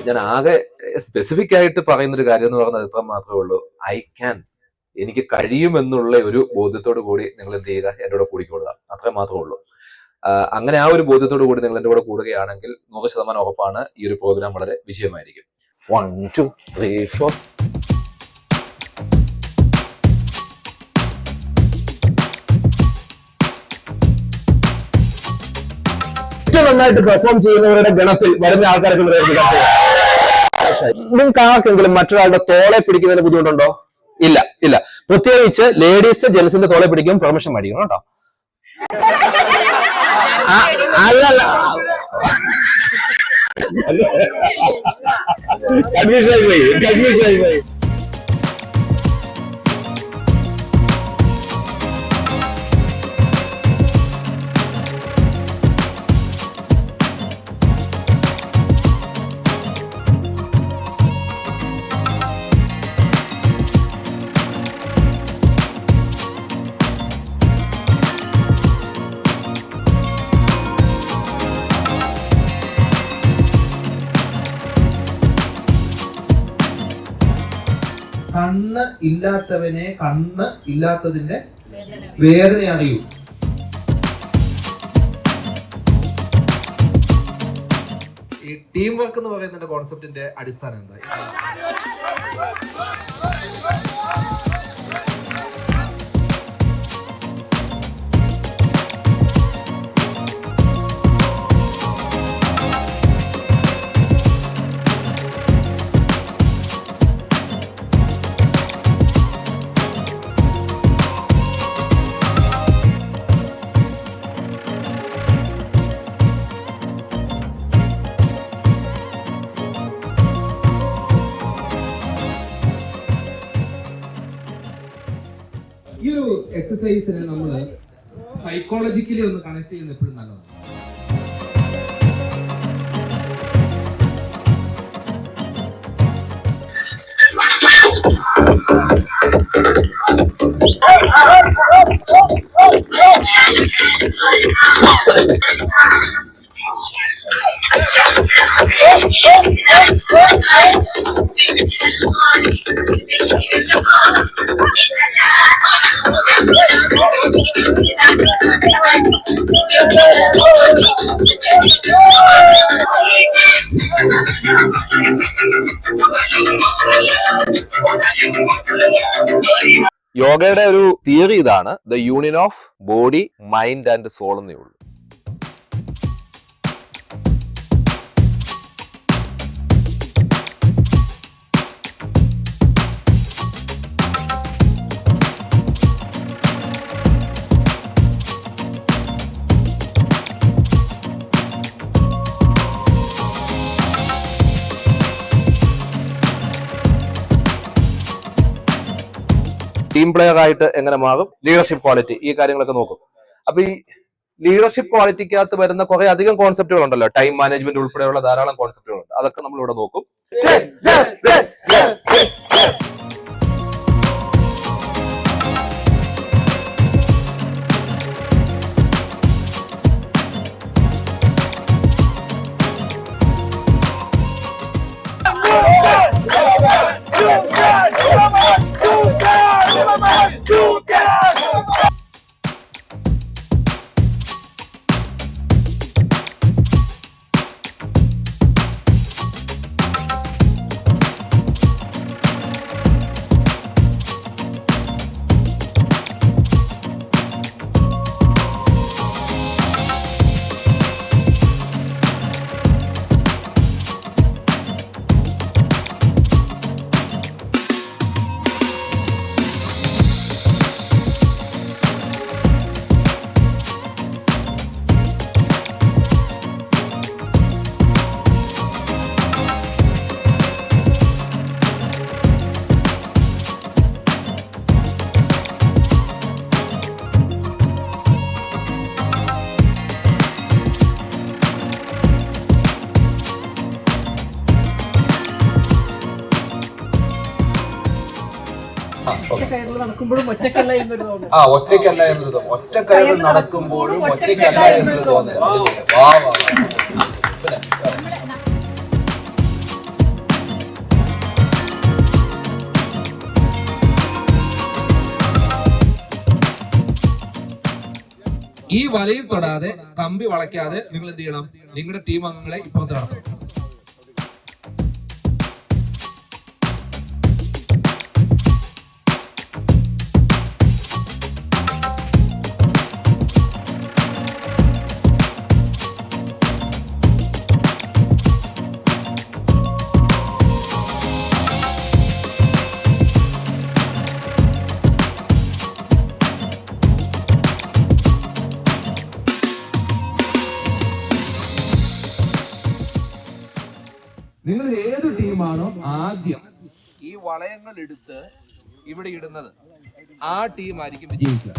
ഞാൻ ആകെ സ്പെസിഫിക് ആയിട്ട് പറയുന്നൊരു കാര്യം എന്ന് പറയുന്നത് ഇത്ര മാത്രമേ ഉള്ളൂ. എനിക്ക് കഴിയുമെന്നുള്ള ഒരു ബോധ്യത്തോടു കൂടി നിങ്ങൾ എന്ത് ചെയ്യുക, എൻ്റെ കൂടെ കൂടിക്കൊള്ളുക, അത്ര മാത്രമേ ഉള്ളൂ. അങ്ങനെ ആ ഒരു ബോധ്യത്തോടു കൂടി നിങ്ങൾ എൻ്റെ കൂടെ കൂടുകയാണെങ്കിൽ 100% ഉറപ്പാണ് ഈ ഒരു പ്രോഗ്രാം വളരെ വിജയമായിരിക്കും. 1 2 3 4. ഏറ്റവും നന്നായിട്ട് പെർഫോം ചെയ്യുന്നവരുടെ ഗണത്തിൽ വരുന്ന ആൾക്കാരൊക്കെ നിങ്ങൾക്ക് ആർക്കെങ്കിലും മറ്റൊരാളുടെ തോളെ പിടിക്കുന്നതിന് ബുദ്ധിമുട്ടുണ്ടോ? ഇല്ല ഇല്ല. പ്രത്യേകിച്ച് ലേഡീസ് ജെൻസിന്റെ തോളെ പിടിക്കും പെർമിഷൻ മേടിക്കണം കേട്ടോ. അല്ലല്ല, കൺഫ്യൂഷനായി പോയി. കണ്ണ് ഇല്ലാത്തവനെ കണ്ണ് ഇല്ലാത്തതിന്റെ വേദന അറിയൂ. ഈ ടീം വർക്ക് എന്ന് പറയുന്ന കോൺസെപ്റ്റിന്റെ അടിസ്ഥാനം എന്താ? ഈ ഒരു എക്സസൈസിനെ നമ്മൾ സൈക്കോളജിക്കലി ഒന്ന് കണക്ട് ചെയ്യുന്ന എപ്പോഴും നല്ലതാണ്. യോഗയുടെ ഒരു തിയറി ഇതാണ്: the union of body, mind and soul എന്നേ ഉള്ളൂ. ടീം പ്ലെയർ ആയിട്ട് എങ്ങനെ മാറും, ലീഡർഷിപ്പ് ക്വാളിറ്റി, ഈ കാര്യങ്ങളൊക്കെ നോക്കും. അപ്പൊ ഈ ലീഡർഷിപ്പ് ക്വാളിറ്റിക്കകത്ത് വരുന്ന കുറെ അധികം കോൺസെപ്റ്റുകൾ ഉണ്ടല്ലോ, ടൈം മാനേജ്മെന്റ് ഉൾപ്പെടെയുള്ള ധാരാളം കോൺസെപ്റ്റുകളുണ്ട്. അതൊക്കെ നമ്മൾ ഇവിടെ നോക്കും. ഒറ്റക്കയറിൽ നടക്കുമ്പോഴും ഒറ്റക്കല്ല എന്നൊരു തോന്നൽ. ഒറ്റയ്ക്കല്ല എന്നൊരു തോന്നൽ. ഒറ്റക്കയറിൽ നടക്കുമ്പോഴും ഒറ്റയ്ക്കല്ല എന്നൊരു തോന്നൽ. ഈ വലയിൽ തൊടാതെ കമ്പി വളയ്ക്കാതെ നിങ്ങൾ എന്ത് ചെയ്യണം? നിങ്ങളുടെ ടീം അംഗങ്ങളെ ഇപ്പുറത്ത് നടത്തണം. നിങ്ങൾ ഏത് ടീമാണോ ആദ്യം ഈ വളയങ്ങൾ എടുത്ത് ഇവിടെ ഇടുന്നത്, ആ ടീം ആയിരിക്കും വിജയിക്കുക.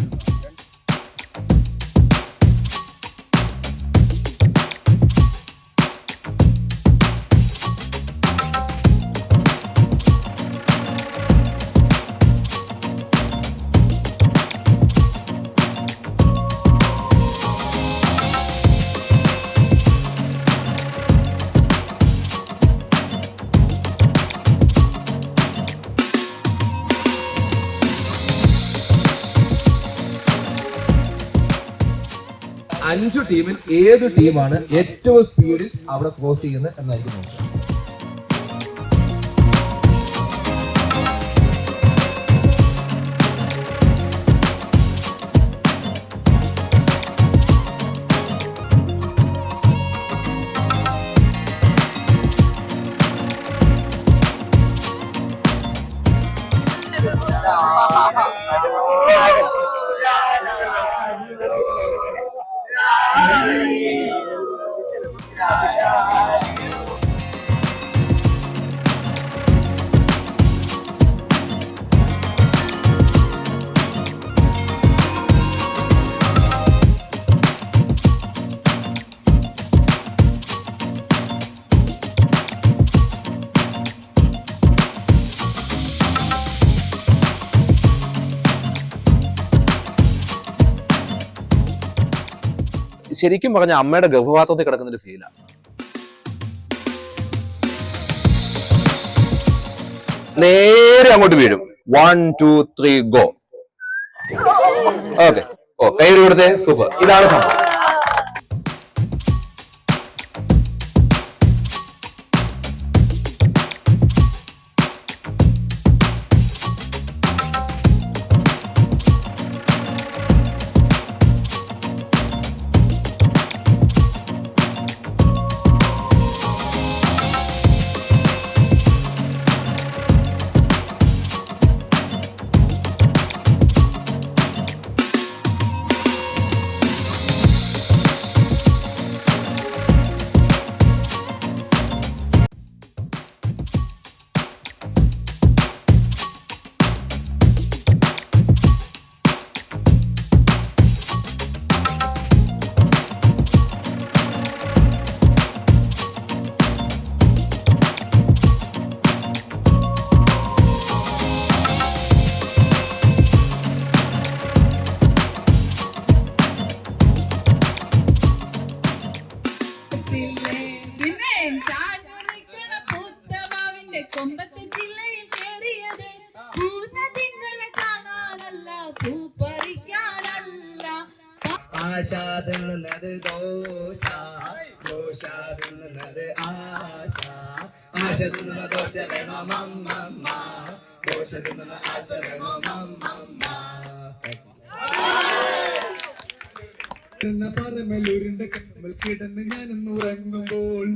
അഞ്ചു ടീമിൽ ഏത് ടീമാണ് ഏറ്റവും സ്പീഡിൽ അവിടെ ക്രോസ് ചെയ്യുന്നത് എന്നായിരിക്കും നോക്കുക. ശരിക്കും പറഞ്ഞ അമ്മയുടെ ഗർഭപാത്രത്തിൽ കിടക്കുന്നൊരു ഫീലാണ്. നേരെ അങ്ങോട്ട് വീഴും. 1 2 3 ഗോ. ഓക്കെ. കൈ കൊടുത്തേ. സൂപ്പർ. ഇതാണ് സംഭവം. ആശാതുന്നത് ദോശ, ദോശ തിന്നുന്നത് ആശ, ആശ തിന്നുന്ന ദോശ വേണോ മമ്മമ്മ, ദോശ തിന്നുന്ന ആശ വേണോ മമ്മമ്മ. പറമലൂരിന്റെ കമ്മൽ കിടന്ന് ഞാനൊന്ന് ഉറങ്ങുമ്പോൾ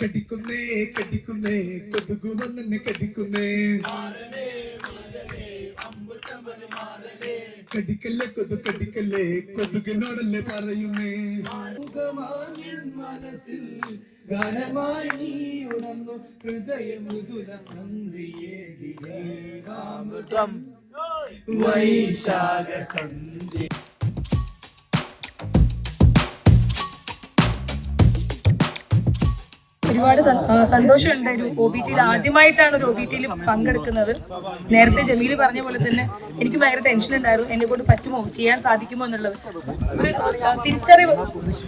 കടിക്കുന്നേ കടിക്കുന്നേ കൊതുകു വന്നെ കടിക്കുന്നേ, കടിക്കല്ലേ കൊതു കടിക്കല്ലേ കൊതുകിനോടല്ലേ പറയുന്നേ. മനസ്സിൽ ഗാനമായി നീ ഉണർന്നു ഹൃദയമുതുല നന്ദിയേകാമൃതം വൈശാഖ സന്ധ്യ. ഒരുപാട് സന്തോഷമുണ്ട്. ഒരു OBT ആദ്യമായിട്ടാണ് ഒരു OBT പങ്കെടുക്കുന്നത്. നേരത്തെ ജമീൽ പറഞ്ഞ പോലെ തന്നെ എനിക്ക് ഭയങ്കര ടെൻഷൻ ഉണ്ടായിരുന്നു, എന്നെ കൊണ്ട് പറ്റുമോ, ചെയ്യാൻ സാധിക്കുമോ എന്നുള്ളത്. ഒരു തിരിച്ചറിവ്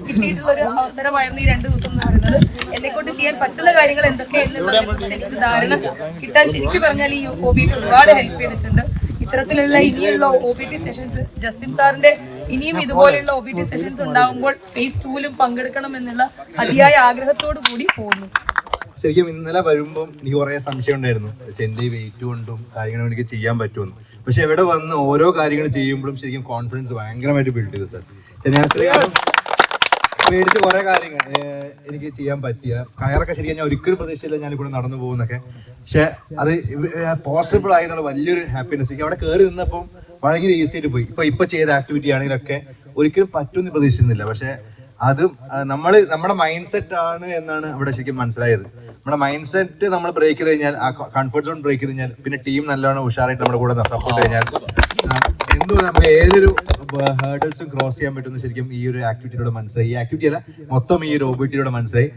കിട്ടിയിട്ടുള്ള ഒരു അവസരമായിരുന്നു ഈ 2 ദിവസം എന്ന് പറയുന്നത്. എന്നെ കൊണ്ട് ചെയ്യാൻ പറ്റുന്ന കാര്യങ്ങൾ എന്തൊക്കെയാണെന്നുള്ളതിനെ കുറിച്ച് എനിക്ക് ധാരണ കിട്ടാൻ ശരിക്കും പറഞ്ഞാൽ ഈ OBT ഒരുപാട് ഹെൽപ്പ് ചെയ്തിട്ടുണ്ട്. ഇത്തരത്തിലുള്ള ഇനിയുള്ള OBT സെഷൻസ്, ജസ്റ്റിൻ സാറിന്റെ ഇനിയും ഇതുപോലെയുള്ള OBT സെഷൻസ് ഉണ്ടാകുമ്പോൾ phase 2 പങ്കെടുക്കണം എന്നുള്ള അതിയായ ആഗ്രഹത്തോടു കൂടി പോകുന്നു. ശരിക്കും ഇന്നലെ വരുമ്പം എനിക്ക് കുറെ സംശയം ഉണ്ടായിരുന്നു, എന്റെ വെയിറ്റ് കൊണ്ടും കാര്യങ്ങളും എനിക്ക് ചെയ്യാൻ പറ്റുമെന്ന്. പക്ഷെ ഇവിടെ വന്ന് ഓരോ കാര്യങ്ങൾ ചെയ്യുമ്പോഴും ശരിക്കും കോൺഫിഡൻസ് ഭയങ്കരമായിട്ട് ബിൽഡ് ചെയ്തു സാർ. ഞാൻ ഇത്രയും പേടിച്ച് കുറെ കാര്യങ്ങൾ എനിക്ക് ചെയ്യാൻ പറ്റിയ കയറൊക്കെ ശരിക്കും ഞാൻ ഒരിക്കലും പ്രതീക്ഷയില്ല ഞാൻ ഇവിടെ നടന്നു പോകുന്നൊക്കെ. പക്ഷെ അത് പോസിബിൾ ആയി എന്നുള്ള വലിയൊരു ഹാപ്പിനെസ്. എനിക്ക് അവിടെ കയറി നിന്നപ്പം ഭയങ്കര ഈസി ആയിട്ട് പോയി. ഇപ്പൊ ചെയ്ത ആക്ടിവിറ്റി ആണെങ്കിലൊക്കെ ഒരിക്കലും പറ്റുമെന്ന് പ്രതീക്ഷിച്ചിരുന്നില്ല. പക്ഷെ അതും നമ്മുടെ മൈൻഡ് സെറ്റ് ആണ് എന്നാണ് അവിടെ ശരിക്കും മനസ്സിലായത്. നമ്മുടെ മൈൻഡ് സെറ്റ് നമ്മൾ ബ്രേക്ക് ചെയ്ത് കഴിഞ്ഞാൽ, ആ കംഫർട്ട് സോൺ ബ്രേക്ക് ചെയ്ത് കഴിഞ്ഞാൽ, പിന്നെ ടീം നല്ലോണം ഉഷാറായിട്ട് നമ്മുടെ കൂടെ സപ്പോർട്ട് കഴിഞ്ഞാൽ എന്തോ നമുക്ക് ഏതൊരു ഹേർഡിൽസും ക്രോസ് ചെയ്യാൻ പറ്റുന്ന ശരിക്കും ഈ ഒരു ആക്ടിവിറ്റിയിലൂടെ മനസ്സിലായി. ഈ ആക്ടിവിറ്റി അല്ല, മൊത്തം ഈ ഒരു OBT മനസ്സിലായി.